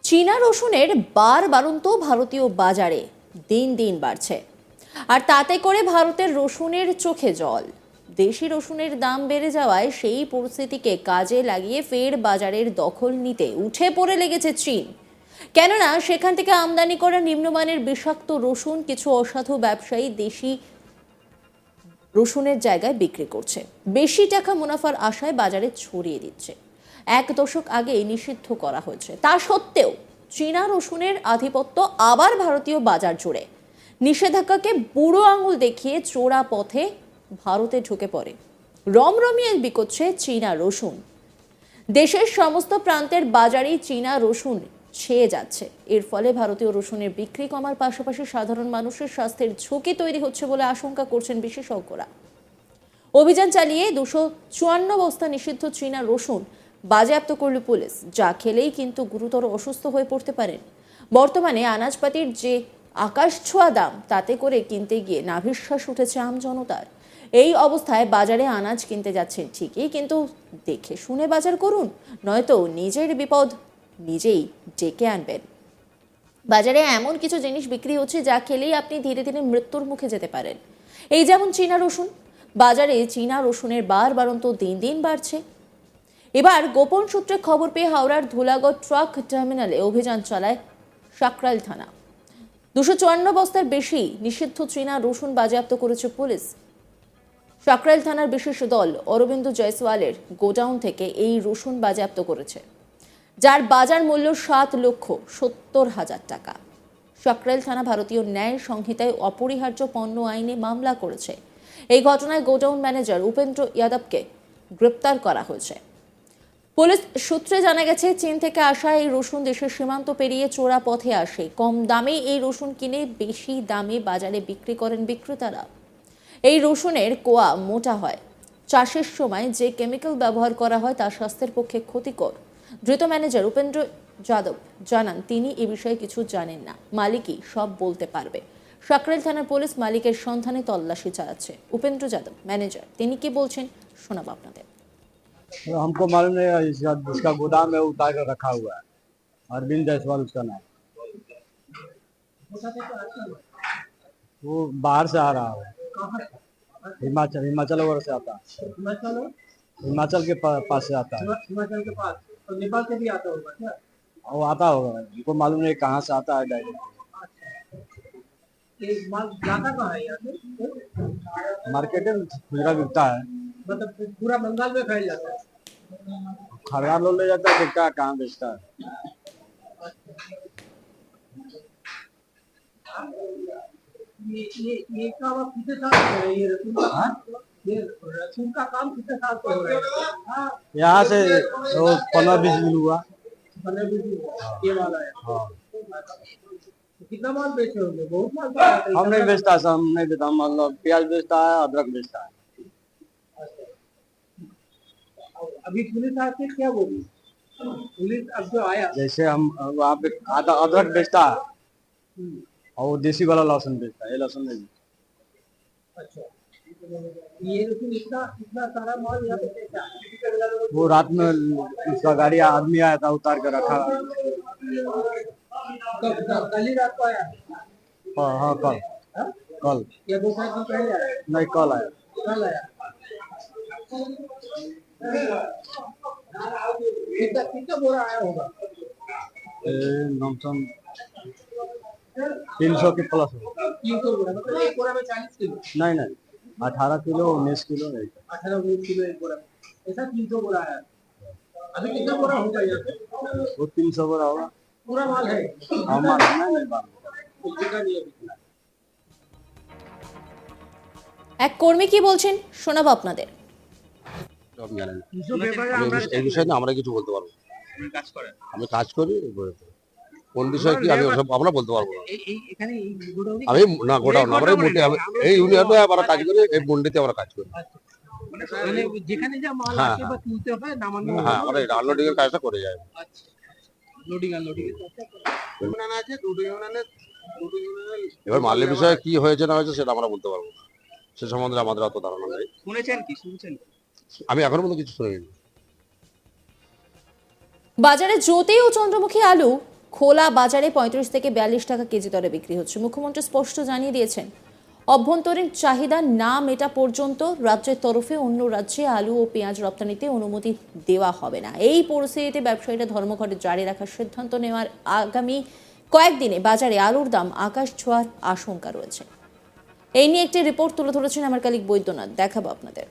চীনা রসুনের বাড়ন্ত ভারতীয় বাজারে দিন দিন বাড়ছে, আর তাতে করে ভারতের রসুনের চোখে জল। দেশি রসুনের দাম বেড়ে যাওয়ায় সেই পরিস্থিতিকে কাজে লাগিয়ে ফের বাজারের দখল নিতে উঠে পড়ে লেগেছে চীন। কেননা সেখান থেকে আমদানি করা নিম্নমানের বিষাক্ত রসুন কিছু অসাধু ব্যবসায়ী দেশি রসুনের জায়গায় বিক্রি করছে, বেশি টাকা মুনাফার আশায় বাজারে ছড়িয়ে দিচ্ছে। এক দশক আগে নিষিদ্ধ করা হয়েছে, তা সত্ত্বেও চীনা রসুনের আধিপত্য আবার ভারতীয় বাজার জুড়ে। নিষেধাজ্ঞাকে বুড়ো আঙুল দেখিয়ে চোরা পথে ভারতে ঢুকে পড়ে রমরমিয়ে বিকোচ্ছে চীনা রসুন। দেশের সমস্ত প্রান্তের বাজারেই চীনা রসুন ছেয়ে যাচ্ছে। এর ফলে ভারতীয় রসুনের বিক্রি কমার পাশাপাশি সাধারণ মানুষের স্বাস্থ্যের ঝুঁকি তৈরি হচ্ছে বলে আশঙ্কা করছেন বিশেষজ্ঞরা। অভিযান চালিয়ে 254 বস্তা নিষিদ্ধ চীনা রসুন বাজেয়াপ্ত করল পুলিশ, যা খেলেই কিন্তু গুরুতর অসুস্থ হয়ে পড়তে পারেন। বর্তমানে আনাজপাতির যে আকাশ ছোঁয়া দাম, তাতে করে কিনতে গিয়ে নাভিশ্বাস উঠেছে আম জনতার। এই অবস্থায় বাজারে আনাজ কিনতে যাচ্ছেন ঠিকই, কিন্তু দেখে শুনে বাজার করুন, নয়তো নিজের বিপদ নিজেই ডেকে আনবেন। বাজারে এমন কিছু জিনিস বিক্রি হচ্ছে যা খেলেই আপনি ধীরে ধীরে মৃত্যুর মুখে যেতে পারেন। এই যেমন চীনা রসুন। বাজারে চীনা রসুনের বাড়ন্ত দিন দিন বাড়ছে। এবার গোপন সূত্রে খবর পেয়ে হাওড়ার ধুলাগড় ট্রাক টার্মিনালে অভিযান চালায় সাকরাইল থানা। 254 বস্তার বেশি নিষিদ্ধ চীনা রসুন বাজেয়াপ্ত করেছে পুলিশ। সাকরাইল থানার বিশেষ দল অরবিন্দ জয়সওয়ালের গোডাউন থেকে এই রসুন বাজেয়াপ্ত করেছে, যার বাজার মূল্য 7,70,000 টাকা। সাকরাইল থানা ভারতীয় ন্যায় সংহিতায় অপরিহার্য পণ্য আইনে মামলা করেছে। এই ঘটনায় গোডাউন ম্যানেজার উপেন্দ্র যাদবকে গ্রেপ্তার করা হয়েছে। পুলিশ সূত্রে জানা গেছে, চীন থেকে আসা এই রসুন দেশের সীমান্ত পেরিয়ে চোরা পথে আসে। কম দামে এই রসুন কিনে বেশি দামে বাজারে বিক্রি করেন বিক্রেতারা। এই রসুনের কোয়া মোটা হয়। চাষের সময় যে কেমিক্যাল ব্যবহার করা হয় তা স্বাস্থ্যের পক্ষে ক্ষতিকর। ধৃত ম্যানেজার উপেন্দ্র যাদব জানান, তিনি এ বিষয়ে কিছু জানেন না, মালিকই সব বলতে পারবে। সাকরাইল থানার পুলিশ মালিকের সন্ধানে তল্লাশি চালাচ্ছে। উপেন্দ্র যাদব ম্যানেজার, তিনি কি বলছেন শোনাবো আপনাদের। हमको मालूम नहीं है, जिसका गोदाम है उतार कर रखा हुआ है। अरविंद जायसवाल उसका नाम। वो बाहर से आ रहा है, हिमाचल हिमाचल वगैरह से आता है। हिमाचल के पास से आता है। हिमाचल के पास तो नेपाल से भी आता होगा क्या? वो आता होगा, हमको मालूम नहीं कहाँ से आता है डायरेक्ट। ये माल जाता कहाँ है यहाँ से? मार्केट में खुदरा बिकता है, मतलब पूरा बंगाल में फैल जाता है। खरगार लोग ले जाता है, बिकता है कहाँ बेचता है। ये काम आप कितने साल से कर रहे हैं? ये रसून का काम, ये रसून का काम कितने साल से हो रहा है? हाँ, यहाँ से 15-20 दिन हुआ। 15-20 ये वाला है। हाँ, कितना माल बेचे होंगे? बहुत माल बेचा है। हम नहीं बेचता, हम नहीं बेचता, मतलब प्याज बेचता है, अदरक बेचता है। अभी पुलिस आके क्या बोली? पुलिस अब जो आया, जैसे हम वहाँ पे आधा अदरक बेचता है और वो देसी वाला लहसुन बेचता है, ये लहसुन नहीं बेचता। अच्छा, ये रसून इतना इतना सारा माल यहाँ पे बेचा है? वो रात में उसका गाड़ी आदमी आया था, उतार कर रखा। कल ही रात को आया? हाँ हाँ, कल हाँ? कल या 2 दिन पहले आया? नहीं, कल आया। कल आया। कितना बोरा आया होगा? लमसम 300 के प्लस हो। 300 बोरा, मतलब एक बोरा में 40 किलो? नहीं नहीं, 18 किलो 19 किलो नहीं। 18-19 किलो एक बोरा, ऐसा 300 बोरा आया। अभी कितना बोरा होगा यहाँ पे? वो 300 बोरा होगा। पूरा माल है? हमारा नहीं बात। कुछ बिका नहीं अभी। এক কর্মী কি বলছেন শোনাবো আপনাদের। সব জানেন। কিছু ব্যাপারে আমি আমরা এই বিষয়ে না আমরা কিছু বলতে পারবো না। কাজ করেন। আমি কাজ করি কোন বিষয় কি আমি ওসব আমরা বলতে পারবো না। এই এখানে এই গোডাউনে আমি না গোডাউন আমরা মোটে এই ইউনিয়নে আমরা কাজ করি, এই মন্ডিতে আমরা কাজ করি। মানে যেখানে যা মাল হ্যাঁ, আসে বা তুলতে হয় নামানো হ্যাঁ, আমরা এই আনলোডিং এর কাজটা করে যাই। লোডিং আনলোডিং ইউনিয়ন আছে, দুটো ইউনিয়নের এবার মালের বিষয়ে কি হয়েছে না হয়েছে সেটা আমরা বলতে পারবো না, সে সম্বন্ধে আমাদের অত ধারণা নেই। শুনেছেন কি? শুনছেন? আমি এখনো পর্যন্ত কিছু শুনিনি। বাজারে জ্যোতি ও চন্দ্রমুখী আলু খোলা বাজারে 35 থেকে 42 টাকা কেজি দরে বিক্রি হচ্ছে। মুখ্যমন্ত্রী স্পষ্ট জানিয়ে দিয়েছেন, অভ্যন্তরীণ চাহিদা না মেটা পর্যন্ত রাজ্যের তরফে অন্য রাজ্যে আলু ও পেঁয়াজ রপ্তানিতে অনুমতি দেওয়া হবে না। এই পরিস্থিতিতে ব্যবসায়ীরা ধর্মঘট জারি রাখার সিদ্ধান্ত নেওয়ার আগামী কয়েকদিনে বাজারে আলুর দাম আকাশ ছোঁয়ার আশঙ্কা রয়েছে। এই নিয়ে একটি রিপোর্ট তুলে ধরেছেন আমার কলিগ বৈদ্যনাথ, দেখাবো আপনাদের।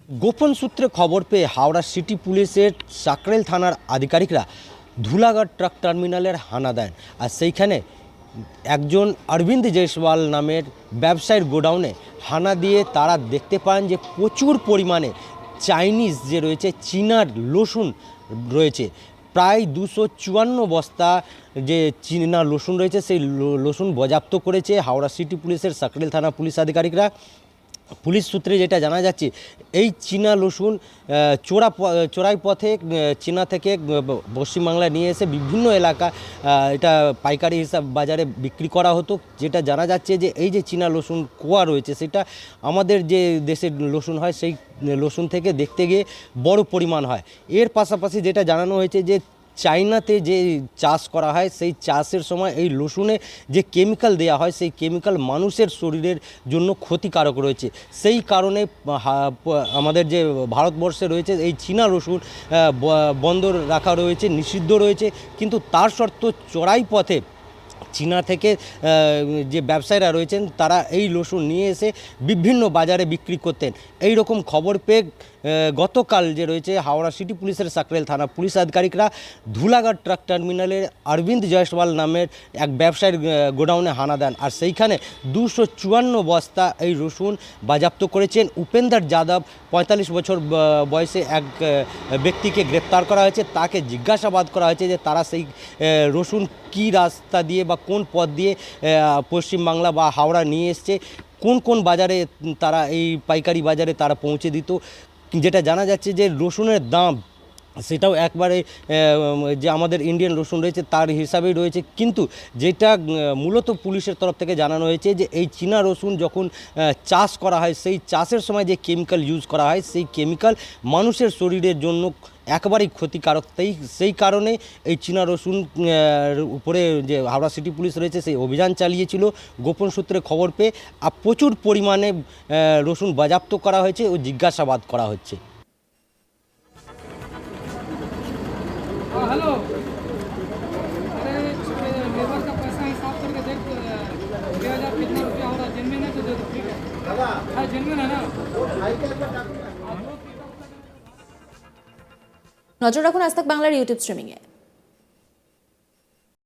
গোপন সূত্রে খবর পেয়ে হাওড়া সিটি পুলিশের সাকরেল থানার আধিকারিকরা ধুলাগড় ট্রাক টার্মিনালের হানা দেন। আর সেইখানে একজন অরবিন্দ জয়সওয়াল নামের ব্যবসায়ীর গোডাউনে হানা দিয়ে তারা দেখতে পান যে প্রচুর পরিমাণে চাইনিজ যে রয়েছে চীনার রসুন রয়েছে। প্রায় 254 বস্তা যে চীনা রসুন রয়েছে সেই রসুন বাজেয়াপ্ত করেছে হাওড়া সিটি পুলিশের সাকরেল থানা পুলিশ আধিকারিকরা। পুলিশ সূত্রে যেটা জানা যাচ্ছে, এই চীনা রসুন চোরাই পথে চীনা থেকে পশ্চিমবাংলায় নিয়ে এসে বিভিন্ন এলাকা এটা পাইকারি হিসাব বাজারে বিক্রি করা হতো। যেটা জানা যাচ্ছে যে এই যে চীনা রসুন কোয়া রয়েছে সেটা আমাদের যে দেশের রসুন হয় সেই রসুন থেকে দেখতে গিয়ে বড় পরিমাণ হয়। এর পাশাপাশি যেটা জানানো হয়েছে যে চায়নাতে যে চাষ করা হয় সেই চাষের সময় এই রসুনে যে কেমিক্যাল দেওয়া হয় সেই কেমিক্যাল মানুষের শরীরের জন্য ক্ষতিকারক রয়েছে। সেই কারণে আমাদের যে ভারতবর্ষে রয়েছে এই চীনা রসুন বন্ধ রাখা রয়েছে, নিষিদ্ধ রয়েছে। কিন্তু তার সত্ত্বেও চোরাই পথে চীনা থেকে যে ব্যবসায়ীরা রয়েছেন তারা এই রসুন নিয়ে এসে বিভিন্ন বাজারে বিক্রি করতেন। এই রকম খবর পেয়ে গতকাল যে রয়েছে হাওড়া সিটি পুলিশের সাকরেল থানা পুলিশ আধিকারিকরা ধুলাগড় ট্রাক টার্মিনালের অরবিন্দ জয়সওয়াল নামের এক ব্যবসায়ীর গোডাউনে হানা দেন। আর সেইখানে 254 বস্তা এই রসুন বাজেয়াপ্ত করেছেন। উপেন্দর যাদব 45 বছর বয়সে এক ব্যক্তিকে গ্রেপ্তার করা হয়েছে। তাকে জিজ্ঞাসাবাদ করা হয়েছে যে তারা সেই রসুন কী রাস্তা দিয়ে বা কোন পথ দিয়ে পশ্চিমবাংলা বা হাওড়া নিয়ে এসছে, কোন কোন বাজারে তারা এই পাইকারি বাজারে তারা পৌঁছে দিত। যেটা জানা যাচ্ছে যে রসুনের দাম সেটাও একবারে যে আমাদের ইন্ডিয়ান রসুন রয়েছে তার হিসাবেই রয়েছে। কিন্তু যেটা মূলত পুলিশের তরফ থেকে জানানো হয়েছে যে এই চীনা রসুন যখন চাষ করা হয় সেই চাষের সময় যে কেমিক্যাল ইউজ করা হয় সেই কেমিক্যাল মানুষের শরীরের জন্য একেবারেই ক্ষতিকারক। সেই কারণে এই চীনা রসুন উপরে যে হাওড়া সিটি পুলিশ রয়েছে সেই অভিযান চালিয়েছিল গোপন সূত্রে খবর পেয়ে। আর প্রচুর পরিমাণে রসুন বাজেয়াপ্ত করা হয়েছে ও জিজ্ঞাসাবাদ করা হচ্ছে। हेलो, अरे लेबर का पैसा हिसाब करके देख 2000 कितना रुपया हो रहा है, जेन्युइन है तो दे दो, ठीक है? हाँ जेन्युइन है ना। নজর রাখুন আজ তাক বাংলার ইউটিউব স্ট্রিমিংয়ে।